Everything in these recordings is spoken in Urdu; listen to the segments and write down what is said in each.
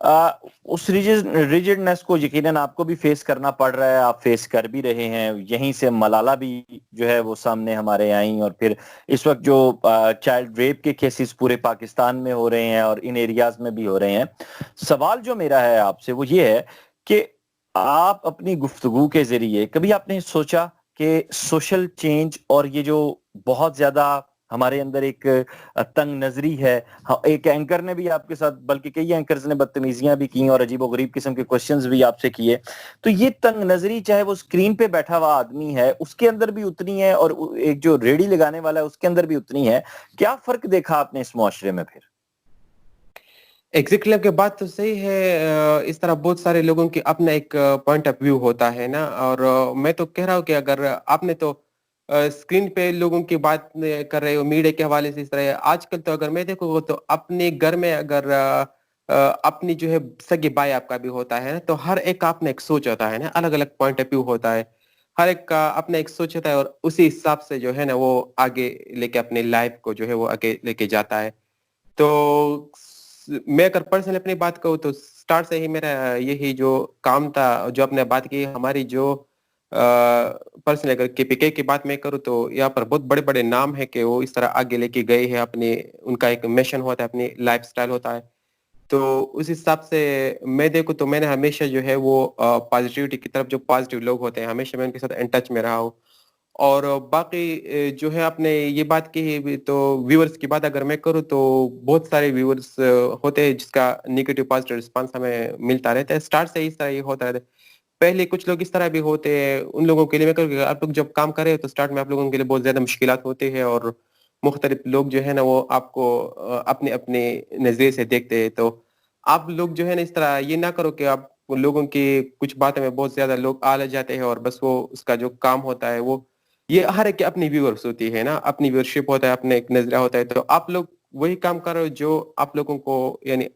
اس ریجڈنس کو یقیناً آپ کو بھی فیس کرنا پڑ رہا ہے, آپ فیس کر بھی رہے ہیں. یہیں سے ملالہ بھی جو ہے وہ سامنے ہمارے آئیں, اور پھر اس وقت جو چائلڈ ریپ کے کیسز پورے پاکستان میں ہو رہے ہیں اور ان ایریاز میں بھی ہو رہے ہیں. سوال جو میرا ہے آپ سے وہ یہ ہے کہ آپ اپنی گفتگو کے ذریعے کبھی آپ نے سوچا کہ سوشل چینج اور یہ جو بہت زیادہ ہمارے اندر ایک تنگ نظری ہے, ایک اینکر نے بھی آپ کے ساتھ, بلکہ کئی اینکرز نے بدتمیزیاں بھی کی اور عجیب و غریب قسم کے کوسچنز بھی آپ سے کیے, تو یہ تنگ نظری چاہے وہ اسکرین پہ بیٹھا ہوا آدمی ہے اس کے اندر بھی اتنی ہے اور ایک جو ریڑی لگانے والا ہے اس کے اندر بھی اتنی ہے. کیا فرق دیکھا آپ نے اس معاشرے میں پھر؟ ایگزیکٹلی آپ کی بات تو صحیح ہے. اس طرح بہت سارے لوگوں کی اپنا ایک پوائنٹ آف ویو ہوتا ہے نا, اور میں تو کہہ رہا ہوں کہ اگر آپ نے تو اسکرین پہ لوگوں کی بات کر رہے ہو میڈیا کے حوالے سے, اس طرح آج کل تو اگر میں دیکھوں تو اپنے گھر میں اگر اپنی جو ہے سگی بھائی آپ کا بھی ہوتا ہے تو ہر ایک کا اپنا ایک سوچ ہوتا ہے نا, الگ الگ پوائنٹ آف ویو ہوتا ہے, ہر ایک کا اپنا ایک سوچ ہوتا ہے, اور اسی حساب سے جو ہے نا وہ آگے لے کے اپنے لائف کو جو ہے وہ آگے لے کے جاتا ہے. تو میں اگر پرسنل اپنی بات کروں تو سٹارٹ سے ہی میرا یہی جو کام تھا, جو آپ نے بات کی ہماری جو پرسنل اگر کے پی کے کی بات میں کروں تو یہاں پر بہت بڑے بڑے نام ہیں کہ وہ اس طرح آگے لے کے گئے ہیں, اپنے ان کا ایک مشن ہوتا ہے, اپنی لائف سٹائل ہوتا ہے. تو اس حساب سے میں دیکھوں تو میں نے ہمیشہ جو ہے وہ پازیٹیوٹی کی طرف, جو پازیٹیو لوگ ہوتے ہیں ہمیشہ میں ان کے ساتھ ان ٹچ میں رہا ہوں. اور باقی جو ہے آپ نے یہ بات کی تو ویورز کی بات اگر میں کروں تو بہت سارے ویورز ہوتے ہیں جس کا نیگیٹو پازیٹیو رسپانس ہمیں ملتا رہتا ہے. اسٹارٹ سے اس طرح یہ ہوتا رہتا ہے. پہلے کچھ لوگ اس طرح بھی ہوتے ہیں, ان لوگوں کے لیے میں کہوں کہ آپ لوگ جب کام کرے تو اسٹارٹ میں آپ لوگوں کے لیے بہت زیادہ مشکلات ہوتے ہیں, اور مختلف لوگ جو ہے نا وہ آپ کو اپنے اپنے نظریے سے دیکھتے ہیں. تو آپ لوگ جو ہے نا اس طرح یہ نہ کرو کہ آپ لوگوں کی کچھ باتوں میں بہت زیادہ لوگ آ جاتے ہیں اور بس وہ اس کا جو کام ہوتا ہے وہ یہ ہر ایک کی اپنی ویورس ہوتی ہے نا, اپنی ویورشپ ہوتا ہے, اپنے ایک نظریہ ہوتا ہے. تو آپ لوگ وہی کام کرو جو آپ لوگوں کو یعنی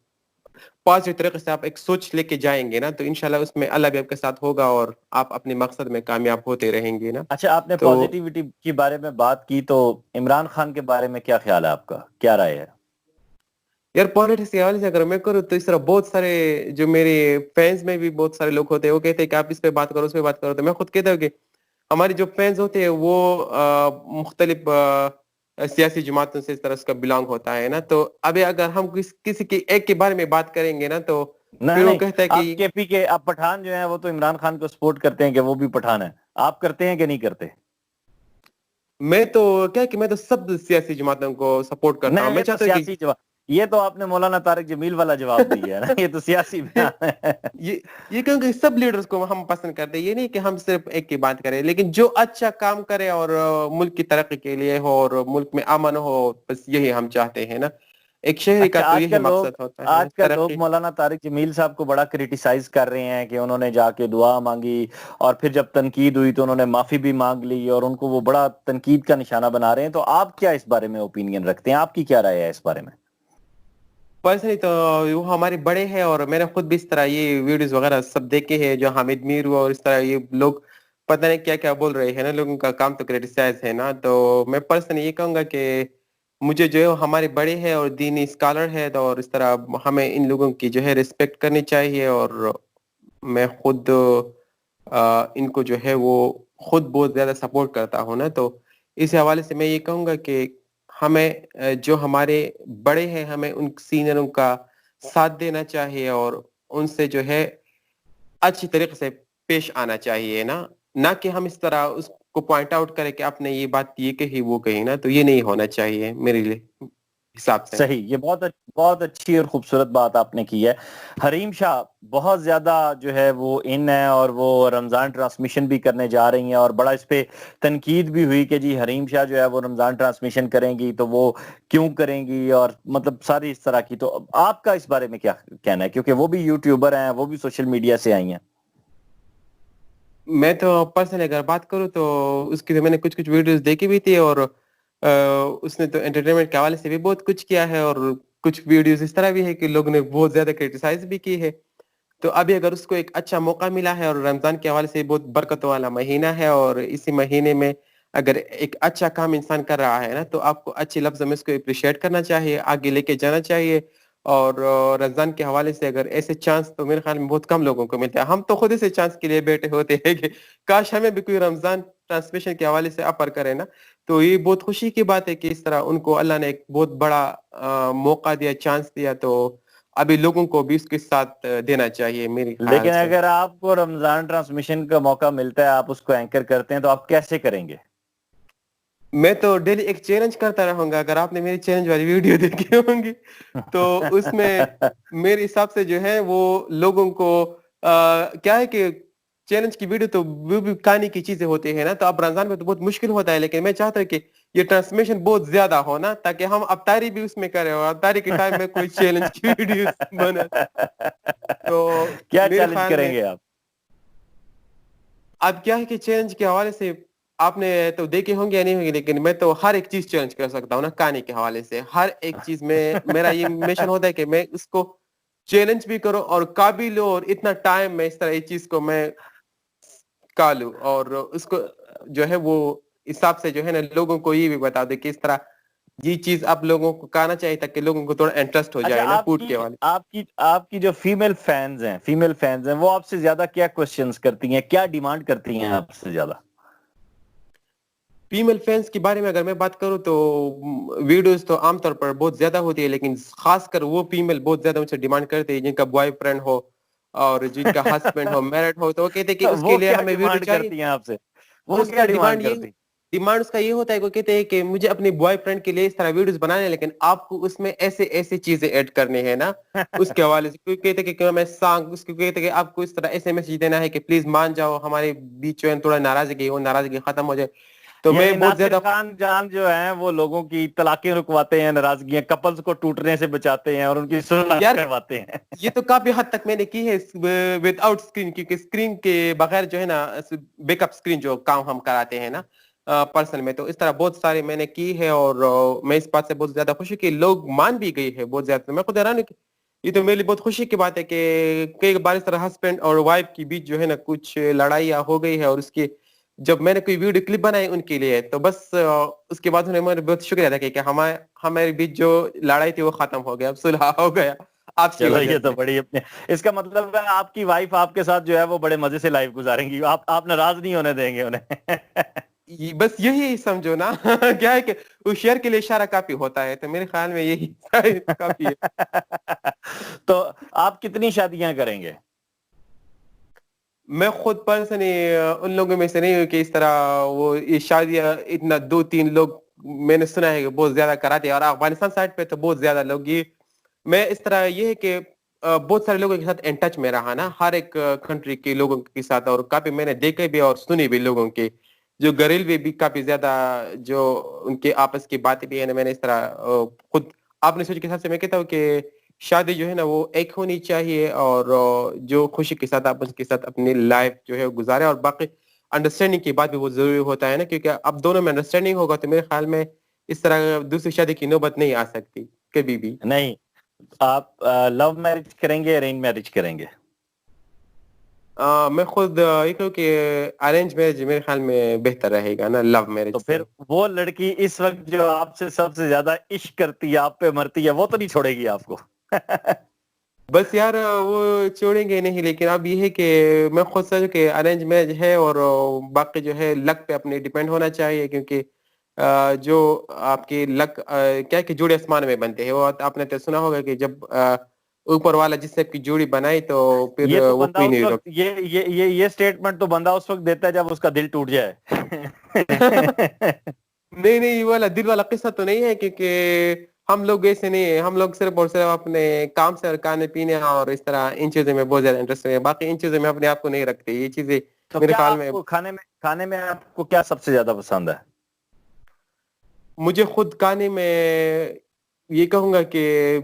پازیٹیو طریقے سے آپ ایک سوچ لے کے جائیں گے نا تو انشاءاللہ اس میں اللہ بھی آپ کے ساتھ ہوگا اور آپ اپنے مقصد میں کامیاب ہوتے رہیں گے نا. اچھا, آپ نے تو پازیٹیوٹی کے بارے میں بات کی تو عمران خان کے بارے میں کیا خیال ہے آپ کا, کیا رائے ہے؟ یار پالیٹکس کے حوالے سے اگر میں کروں تو اس طرح بہت سارے جو میرے فینس میں بھی بہت سارے لوگ ہوتے ہیں, وہ کہتے ہیں کہ آپ اس پہ بات کرو اس پہ بات کرو. تو میں خود کہتا ہوں کہ ہماری جو فینس ہوتے ہیں وہ مختلف سیاسی جماعتوں سے اس طرح اس کا بلانگ ہوتا ہے نا. تو ابھی اگر ہم کسی کے ایک کے بارے میں بات کریں گے نا تو پھر نہیں وہ نہیں, کہتا ہے آپ کہ کے پی کے آپ پٹھان جو ہیں وہ تو عمران خان کو سپورٹ کرتے ہیں کہ وہ بھی پٹھان ہے, آپ کرتے ہیں کہ نہیں کرتے؟ میں تو کیا کہ میں تو سب سیاسی جماعتوں کو سپورٹ کرتا ہوں. نہیں, میں یہ تو چاہتا ہوں کہ سیاسی جواب, یہ تو آپ نے مولانا طارق جمیل والا جواب دیا ہے نا, یہ تو سیاسی بیان ہے. یہ کیونکہ سب لیڈرز کو ہم پسند کرتے ہیں, یہ نہیں کہ ہم صرف ایک کی بات کریں, لیکن جو اچھا کام کرے اور ملک کی ترقی کے لیے ہو اور ملک میں امن ہو, بس یہی ہم چاہتے ہیں نا. ایک شہری کا اچھا, تو یہی مقصد ہوتا ہے آج کل لوگ ترقی. مولانا طارق جمیل صاحب کو بڑا کرٹیسائز کر رہے ہیں کہ انہوں نے جا کے دعا مانگی اور پھر جب تنقید ہوئی تو انہوں نے معافی بھی مانگ لی, اور ان کو وہ بڑا تنقید کا نشانہ بنا رہے ہیں. تو آپ کیا اس بارے میں اوپینین رکھتے ہیں, آپ کی کیا رائے ہے اس بارے میں؟ پرسنلی تو وہ ہمارے بڑے ہیں اور میں نے خود بھی اس طرح یہ ویڈیوز وغیرہ سب دیکھے ہیں, جو حامد میر ہوا اور اس طرح یہ لوگ پتہ نہیں کیا کیا بول رہے ہیں نا, لوگوں کا کام تو کرٹیسائز ہے نا. تو میں پرسنلی یہ کہوں گا کہ مجھے جو ہے ہمارے بڑے ہیں اور دینی اسکالر ہے, اور اس طرح ہمیں ان لوگوں کی جو ہے رسپیکٹ کرنی چاہیے. اور میں خود ان کو جو ہے وہ خود بہت زیادہ سپورٹ کرتا ہوں نا. تو اس حوالے سے میں یہ کہوں گا کہ ہمیں جو ہمارے بڑے ہیں ہمیں ان سینئروں کا ساتھ دینا چاہیے اور ان سے جو ہے اچھی طریقے سے پیش آنا چاہیے نا, نہ کہ ہم اس طرح اس کو پوائنٹ آؤٹ کریں کہ آپ نے یہ بات یہ کہی وہ کہی نا. تو یہ نہیں ہونا چاہیے میرے لیے حساب سے. صحیح, یہ بہت اچھی اور خوبصورت بات آپ نے کی ہے. حریم شاہ بہت زیادہ جو ہے وہ ان ہے, اور وہ رمضان ٹرانسمیشن بھی کرنے جا رہی ہیں, اور بڑا اس پہ تنقید بھی ہوئی کہ جی حریم شاہ جو ہے وہ رمضان ٹرانسمیشن کریں گی تو وہ کیوں کریں گی, اور مطلب ساری اس طرح کی. تو آپ کا اس بارے میں کیا کہنا ہے, کیونکہ وہ بھی یوٹیوبر ہیں, وہ بھی سوشل میڈیا سے آئی ہیں؟ میں تو پرسنلی اگر بات کروں تو اس کی تو میں نے کچھ ویڈیوز دیکھی بھی تھی, اور اس نے تو انٹرٹینمنٹ کے حوالے سے بھی بہت کچھ کیا ہے, اور کچھ ویڈیوز اس طرح بھی ہے کہ لوگوں نے بہت زیادہ کرٹیسائز بھی کی ہے. تو ابھی اگر اس کو ایک اچھا موقع ملا ہے, اور رمضان کے حوالے سے بہت برکت والا مہینہ ہے, اور اسی مہینے میں اگر ایک اچھا کام انسان کر رہا ہے نا تو آپ کو اچھے لفظوں میں اس کو اپریشیٹ کرنا چاہیے, آگے لے کے جانا چاہیے. اور رمضان کے حوالے سے اگر ایسے چانس تو میرے خیال میں بہت کم لوگوں کو ملتے ہیں. ہم تو خود سے چانس کے لیے بیٹھے ہوتے ہیں کہ کاش ہمیں بھی کوئی رمضان ٹرانسمیشن کے حوالے سے آفر کرے نا. تو یہ بہت خوشی کی بات ہے کہ اس طرح ان کو اللہ نے ایک بہت بڑا موقع دیا, چانس دیا, تو ابھی لوگوں کو بھی اس کے ساتھ دینا چاہیے میرے خیال لیکن سے. اگر آپ کو رمضان ٹرانسمیشن کا موقع ملتا ہے, آپ اس کو اینکر کرتے ہیں, تو آپ کیسے کریں گے؟ میں تو ڈیلی ایک چیلنج کرتا رہوں گا. اگر آپ نے میری چیلنج والی ویڈیو دیکھی ہوں گی تو اس میں میرے حساب سے جو ہے وہ لوگوں کو کیا ہے کہ چیلنج کی ویڈیو تو وہ بھی کہانی کی چیزیں ہوتی ہیں نا, تو اب رمضان میں تو بہت مشکل ہوتا ہے, لیکن میں چاہتا ہوں کہ یہ ٹرانسمیشن بہت زیادہ ہو نا, تاکہ ہم افطاری بھی اس میں کریں اور افطاری کے ٹائم میں کوئی چیلنج کی ویڈیو بنا. تو کیا میرے چیلنج خیال کریں میں گے آپ؟ اب کیا ہے کہ چیلنج کے حوالے سے آپ نے تو دیکھے ہوں گے یا نہیں ہوں گے, لیکن میں تو ہر ایک چیز چیلنج کر سکتا ہوں نا کہانی کے حوالے سے. ہر ایک چیز میں میرا یہ مشن ہوتا ہے کہ میں اس کو چیلنج بھی کروں اور قابل ہوں, اور اتنا ٹائم میں اس طرح یہ چیز کو میں کا لوں, اور اس کو جو ہے وہ حساب سے جو ہے نا لوگوں کو یہ بھی بتا دے کہ اس طرح یہ چیز آپ لوگوں کو کہنا چاہیے تاکہ لوگوں کو تھوڑا انٹرسٹ ہو اچھا، جائے نا فوڈ کے والے. آپ کی جو فیمیل فینز ہیں وہ آپ سے زیادہ کیا کوسچنز کرتی ہیں, کیا ڈیمانڈ کرتی ہیں آپ سے زیادہ؟ فیمیل فینس کے بارے میں اگر میں بات کروں تو ویڈیوز تو عام طور پر بہت زیادہ ہوتی ہے, لیکن خاص کر وہ فیمیل بہت زیادہ مجھ سے ڈیمانڈ کرتے ہیں جن کا بوائے فرینڈ ہو اور جن کا ہسبینڈ ہو, میرڈ ہو, تو وہ کہتے ہیں کہ اس کے وہ لیے کیا ہمیں ویڈیو ڈیمانڈ چاہیے. کرتی ہیں آپ سے؟ وہ اس کیا کا ڈیمانڈ کرتی؟ ڈیمانڈ اس کا یہ ہوتا ہے, وہ کہتے ہیں کہ مجھے اپنے بوائے فرینڈ کے لیے اس طرح ویڈیوز بنانے ہیں, لیکن آپ کو اس میں ایسے ایسی چیزیں ایڈ کرنی ہے نا اس کے حوالے سے. کوئی کہتے ہیں کہ میں سانگ, اس کو کہتے ہیں کہ آپ کو اس طرح ایسے میسج دینا ہے کہ پلیز مان جاؤ, ہمارے بیچ میں تھوڑا ناراضگی, وہ ناراضگی ختم ہو جائے. تو میں یعنی بہت ناصر زیادہ خان جان جو ہیں وہ لوگوں کی طلاقیں رکواتے ہیں, ناراضگیاں, کپلز کو ٹوٹنے سے بچاتے ہیں اور ان کی صلح یار کرواتے ہیں. یہ تو کافی حد تک میں نے کی ہے ود آؤٹ اسکرین, کیونکہ اسکرین کے بغیر جو ہے نا بیک اپ اسکرین جو کام ہم کراتے ہیں نا پرسنل میں, تو اس طرح بہت سارے میں نے کی ہے, اور میں اس بات سے بہت زیادہ خوش ہوں کہ لوگ مان بھی گئی ہے بہت زیادہ. میں خود حیران ہوں کہ یہ تو میرے لیے بہت خوشی کی بات ہے کہ کئی بار اس طرح ہسبینڈ اور وائف کے بیچ جو ہے نا کچھ لڑائیاں ہو گئی ہے, اور اس کی جب میں نے کوئی ویڈیو کلپ بنائی ان کے لیے تو بس اس کے بعد انہوں نے مجھے بہت شکریہ ادا کیا کہ ہمارے بیچ جو لڑائی تھی وہ ختم ہو گیا, اب صلح ہو گیا آپ کی چلو وجہ یہ تو سے. بڑی اپنے, اس کا مطلب ہے آپ کی وائف آپ کے ساتھ جو ہے وہ بڑے مزے سے لائف گزاریں گی, آپ ناراض نہیں ہونے دیں گے انہیں. بس یہی سمجھو نا کیا ہے کہ اس شعر کے لیے اشارہ کافی ہوتا ہے, تو میرے خیال میں یہی کافی ہے. تو آپ کتنی شادیاں کریں گے؟ میں خود پرسنلی ان لوگوں میں سے نہیں ہوں کہ اس طرح وہ یہ شادیاں اتنا 2-3 لوگ میں نے سنا ہے کہ بہت زیادہ کراتے ہیں, اور افغانستان سائڈ پہ تو بہت زیادہ لوگ یہ, میں اس طرح یہ ہے کہ بہت سارے لوگوں کے ساتھ ان ٹچ میں رہا نا, ہر ایک کنٹری کے لوگوں کے ساتھ, اور کافی میں نے دیکھے بھی اور سنی بھی لوگوں کے جو گھریلو بھی کافی زیادہ جو ان کے آپس کی باتیں بھی ہیں. میں نے اس طرح خود آپ نے سوچ کے حساب سے میں کہتا ہوں کہ شادی جو ہے نا وہ ایک ہونی چاہیے, اور جو خوشی کے ساتھ آپ اس کے ساتھ اپنی لائف جو ہے گزارے, اور باقی انڈرسٹینڈنگ کی بات بھی بہت ضروری ہوتا ہے نا, کیونکہ اب دونوں میں انڈرسٹینڈنگ ہوگا تو میرے خیال میں اس طرح دوسری شادی کی نوبت نہیں آ سکتی کبھی بھی. نہیں, آپ لو میرج کریں گے, ارینج میرج کریں گے؟ میں خود یہ کہوں کہ ارینج میرج میرے خیال میں بہتر رہے گا نا لو میرج تو پھر سے. وہ لڑکی اس وقت جو آپ سے سب سے زیادہ عشق کرتی ہے, آپ پہ مرتی ہے, وہ تو نہیں چھوڑے گی آپ کو؟ بس یار وہ چھوڑیں گے نہیں, لیکن اب یہ ہے کہ میں خود سمجھوں کہ ارینج میرج ہے, اور باقی جو ہے لک پہ اپنے ڈیپینڈ ہونا چاہیے, کیونکہ جو آپ کی لک کیا کہ جوڑے آسمان میں بنتے ہیں, وہ آپ نے تو سنا ہوگا کہ جب اوپر والا جس سے کی جوڑی بنائی تو پھر یہ تو وہ بندہ کوئی اس نہیں وقت روک. یہ سٹیٹمنٹ تو بندہ اس وقت دیتا ہے جب اس کا دل ٹوٹ جائے. نہیں یہ والا دل والا قصہ تو نہیں ہے, کیونکہ ہم لوگ ایسے نہیں ہیں, ہم لوگ صرف اور صرف اپنے کام سے اور کھانے پینے اور اس طرح ان چیزوں میں بہت زیادہ انٹرسٹ ہے, باقی ان چیزوں میں اپنے آپ کو نہیں رکھتے. یہ چیزیں تو میرے کیا خیال آپ میں کو کھانے میں آپ کو کیا سب سے زیادہ پسند ہے؟ مجھے خود کھانے میں یہ کہوں گا کہ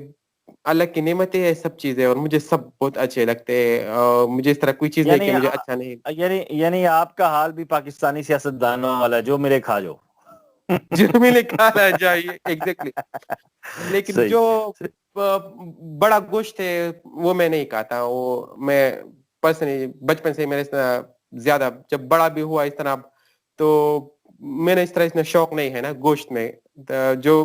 اللہ کی نعمتیں ہے سب چیزیں, اور مجھے سب بہت اچھے لگتے ہیں, اور مجھے اس طرح کوئی چیز نہیں یعنی کہ مجھے اچھا نہیں. یعنی آپ کا حال بھی پاکستانی سیاستدانوں والا ہے, جو ملے کھا جاؤ. جو میں نے کھانا چاہیے ایگزیکٹلی, لیکن صحیح. جو بڑا گوشت ہے وہ میں نہیں کھاتا. وہ میں پرسنلی بچپن سے میرے زیادہ جب بڑا بھی ہوا اس طرح, تو میں نے اس طرح اس میں شوق نہیں ہے نا گوشت میں. جو